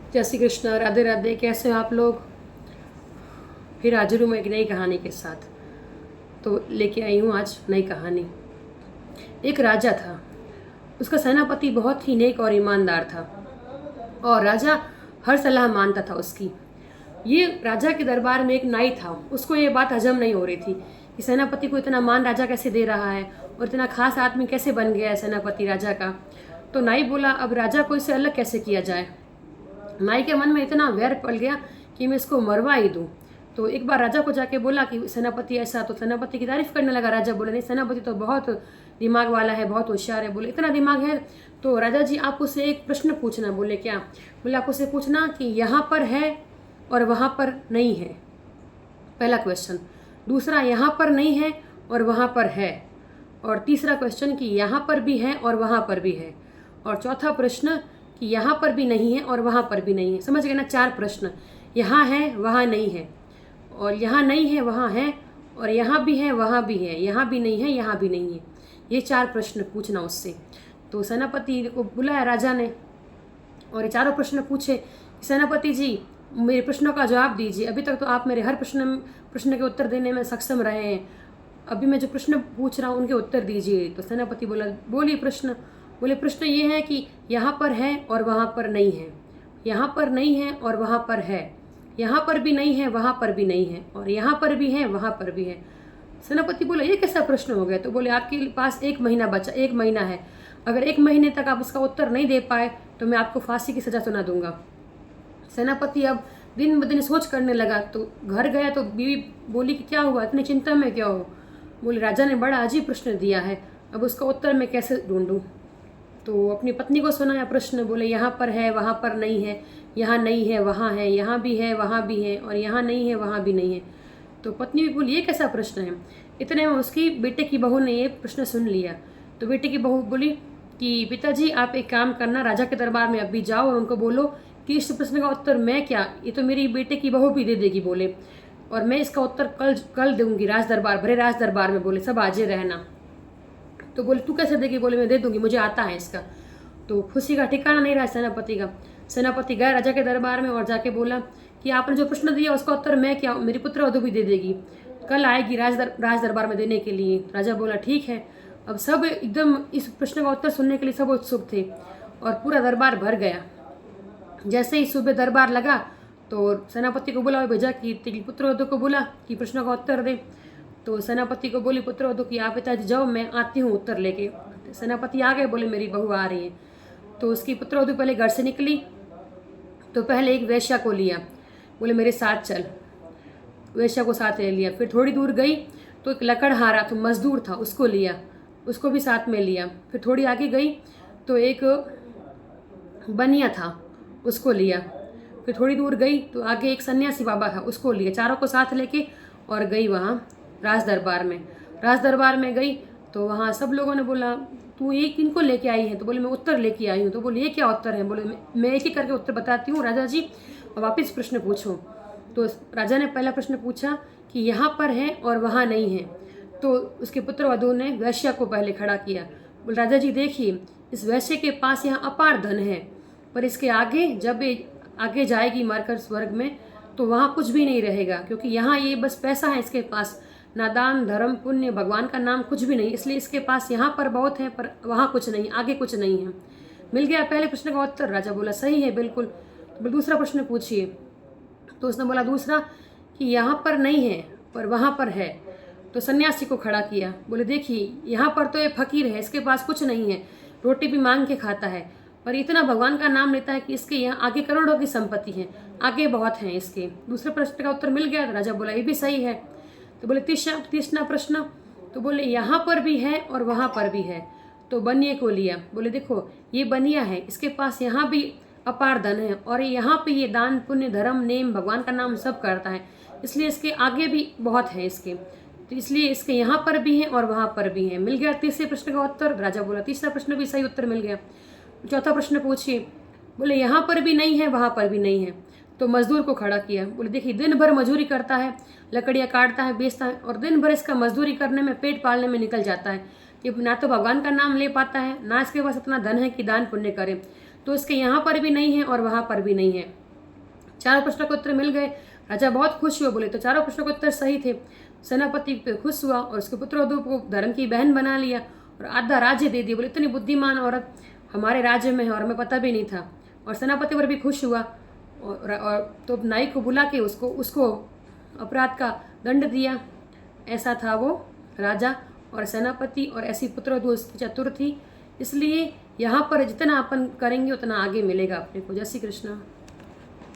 जय श्री कृष्ण, राधे राधे। कैसे हो आप लोग? फिर हाजिर हूँ मैं एक नई कहानी के साथ। तो लेके आई हूँ आज नई कहानी। एक राजा था, उसका सेनापति बहुत ही नेक और ईमानदार था और राजा हर सलाह मानता था उसकी। ये राजा के दरबार में एक नाई था, उसको ये बात हजम नहीं हो रही थी कि सेनापति को इतना मान राजा कैसे दे रहा है और इतना खास आदमी कैसे बन गया है सेनापति राजा का। तो नाई बोला अब राजा को इससे अलग कैसे किया जाए। नाई के मन में इतना वैर पल गया कि मैं इसको मरवा ही दूँ। तो एक बार राजा को जाके बोला कि सेनापति ऐसा, तो सेनापति की तारीफ करने लगा। राजा बोले नहीं, सेनापति तो बहुत दिमाग वाला है, बहुत होशियार है। बोले इतना दिमाग है तो राजा जी आप उसे एक प्रश्न पूछना। बोले क्या? बोले आप उसे पूछना कि यहाँ पर है और वहाँ पर नहीं है, पहला क्वेश्चन। दूसरा, यहाँ पर नहीं है और वहाँ पर है। और तीसरा क्वेश्चन कि यहाँ पर भी है और वहाँ पर भी है। और चौथा प्रश्न कि यहाँ पर भी नहीं है और वहाँ पर भी नहीं है। समझ गए ना? 4 प्रश्न। यहाँ है वहाँ नहीं है, और यहाँ नहीं है वहाँ है, और यहाँ भी है वहाँ भी है, यहाँ भी नहीं है यहाँ भी नहीं है। ये 4 प्रश्न पूछना उससे। तो सेनापति को बुलाया राजा ने और ये चारों प्रश्न पूछे। सेनापति जी मेरे प्रश्नों का जवाब दीजिए, अभी तक तो आप मेरे हर प्रश्न के उत्तर देने में सक्षम रहे हैं, अभी मैं जो प्रश्न पूछ रहा हूँ उनके उत्तर दीजिए। तो सेनापति बोला बोलिए प्रश्न। बोले प्रश्न ये है कि यहाँ पर है और वहाँ पर नहीं है, यहाँ पर नहीं है और वहाँ पर है, यहाँ पर भी नहीं है वहाँ पर भी नहीं है, और यहाँ पर भी है वहाँ पर भी है। सेनापति बोला ये कैसा प्रश्न हो गया? तो बोले आपके पास 1 महीना बचा, 1 महीना है, अगर 1 महीने तक आप इसका उत्तर नहीं दे पाए तो मैं आपको फांसी की सजा सुना दूंगा। सेनापति अब दिन ब दिन सोच करने लगा। तो घर गया तो बीवी बोली कि क्या हुआ, इतनी चिंता में क्या हो? बोले राजा ने बड़ा अजीब प्रश्न दिया है, अब उसका उत्तर मैं कैसे ढूंढूं। तो अपनी पत्नी को सुनाया प्रश्न। बोले यहाँ पर है वहाँ पर नहीं है, यहाँ नहीं है वहाँ है, यहाँ भी है वहाँ भी है, और यहाँ नहीं है वहाँ भी नहीं है। तो पत्नी भी बोली ये कैसा प्रश्न है? इतने में उसकी बेटे की बहू ने ये प्रश्न सुन लिया। तो बेटे की बहू बोली कि पिताजी आप एक काम करना, राजा के दरबार में अभी जाओ और उनको बोलो कि इस प्रश्न का उत्तर मैं क्या, ये तो मेरी बेटे की बहू भी दे देगी। बोले और मैं इसका उत्तर कल दूंगी राज दरबार, भरे राज दरबार में। बोले सब हाजिर रहना। तो बोले तू कैसे देगी? बोले मैं दे दूंगी, मुझे आता है इसका। तो खुशी का ठिकाना नहीं रहा सेनापति का। सेनापति गया राजा के दरबार में और जाके बोला कि आपने जो प्रश्न दिया उसका उत्तर मैं क्या, मेरी पुत्र वधू भी दे देगी, कल आएगी राज दरबार में देने के लिए। राजा बोला ठीक है। अब सब एकदम इस प्रश्न का उत्तर सुनने के लिए सब उत्सुक थे और पूरा दरबार भर गया। जैसे ही सुबह दरबार लगा तो सेनापति को बुला भेजा कि तेरी पुत्रवधू को बुला कि प्रश्नों का उत्तर दे। तो सेनापति को बोली पुत्रवधू कि आप पिताजी जाओ, मैं आती हूँ उत्तर लेके। सेनापति आ गए, बोले मेरी बहू आ रही है। तो उसकी पुत्रवधू पहले घर से निकली तो पहले एक वेश्या को लिया, बोले मेरे साथ चल। वेश्या को साथ ले लिया। फिर थोड़ी दूर गई तो एक लकड़हारा तो मजदूर था, उसको लिया, उसको भी साथ में लिया। फिर थोड़ी आगे गई तो एक बनिया था, उसको लिया। फिर थोड़ी दूर गई तो आगे एक सन्यासी बाबा था, उसको लिया। चारों को साथ लेके और गई वहाँ राज दरबार में। राज दरबार में गई तो वहाँ सब लोगों ने बोला तू ये किनको लेके आई है? तो बोले मैं उत्तर लेके आई हूँ। तो बोले ये क्या उत्तर है? बोले मैं एक ही करके उत्तर बताती हूँ राजा जी, और वापस प्रश्न पूछो। तो राजा ने पहला प्रश्न पूछा कि यहाँ पर है और वहाँ नहीं है। तो उसके पुत्र वधू ने वैश्या को पहले खड़ा किया। बोले राजा जी देखिए, इस वैश्य के पास यहाँ अपार धन है, पर इसके आगे जब ये आगे जाएगी मरकर स्वर्ग में तो वहाँ कुछ भी नहीं रहेगा, क्योंकि यहाँ ये बस पैसा है इसके पास, नादान धर्म पुण्य भगवान का नाम कुछ भी नहीं, इसलिए इसके पास यहाँ पर बहुत है पर वहाँ कुछ नहीं, आगे कुछ नहीं है। मिल गया पहले प्रश्न का उत्तर? राजा बोला सही है बिल्कुल। तो दूसरा प्रश्न पूछिए। तो उसने बोला दूसरा कि यहाँ पर नहीं है पर वहाँ पर है। तो सन्यासी को खड़ा किया। बोले देखिए यहाँ पर तो ये फकीर है, इसके पास कुछ नहीं है, रोटी भी मांग के खाता है, पर इतना भगवान का नाम लेता है कि इसके यहाँ आगे करोड़ों की संपत्ति है, आगे बहुत हैं इसके। दूसरे प्रश्न का उत्तर मिल गया। राजा बोला ये भी सही है। तो बोले तीसरा प्रश्न। तो बोले यहाँ पर भी है और वहाँ पर भी है। तो बनिए को लिया। बोले देखो ये बनिया है, इसके पास यहाँ भी अपार धन है और यहाँ पे ये दान पुण्य धर्म नेम भगवान का नाम सब करता है, इसलिए इसके आगे भी बहुत है इसके, तो इसलिए इसके यहाँ पर भी है और वहाँ पर भी है। मिल गया तीसरे प्रश्न का उत्तर। राजा बोला तीसरा प्रश्न भी सही उत्तर मिल गया। चौथा प्रश्न पूछिए। बोले यहाँ पर भी नहीं है वहाँ पर भी नहीं है। तो मजदूर को खड़ा किया। बोले देखिए दिन भर मजदूरी करता है, लकड़ियाँ काटता है, बेचता है, और दिन भर इसका मजदूरी करने में पेट पालने में निकल जाता है। ये ना तो भगवान का नाम ले पाता है, ना इसके पास इतना धन है कि दान पुण्य करे। तो इसके यहाँ पर भी नहीं है और वहाँ पर भी नहीं है। चारों प्रश्नों के उत्तर मिल गए। राजा बहुत खुश हुए, बोले तो चारों प्रश्नों के उत्तर सही थे। सेनापति पे खुश हुआ और उसके पुत्रवधू को धर्म की बहन बना लिया और आधा राज्य दे दिया। बोले इतनी बुद्धिमान औरत हमारे राज्य में है और हमें पता भी नहीं था। और सेनापति पर भी खुश हुआ और तो नाई को बुला के उसको अपराध का दंड दिया। ऐसा था वो राजा और सेनापति, और ऐसी पुत्रवधू उसकी चतुर थी। इसलिए यहाँ पर जितना अपन करेंगे उतना आगे मिलेगा अपने को। जय श्री कृष्ण।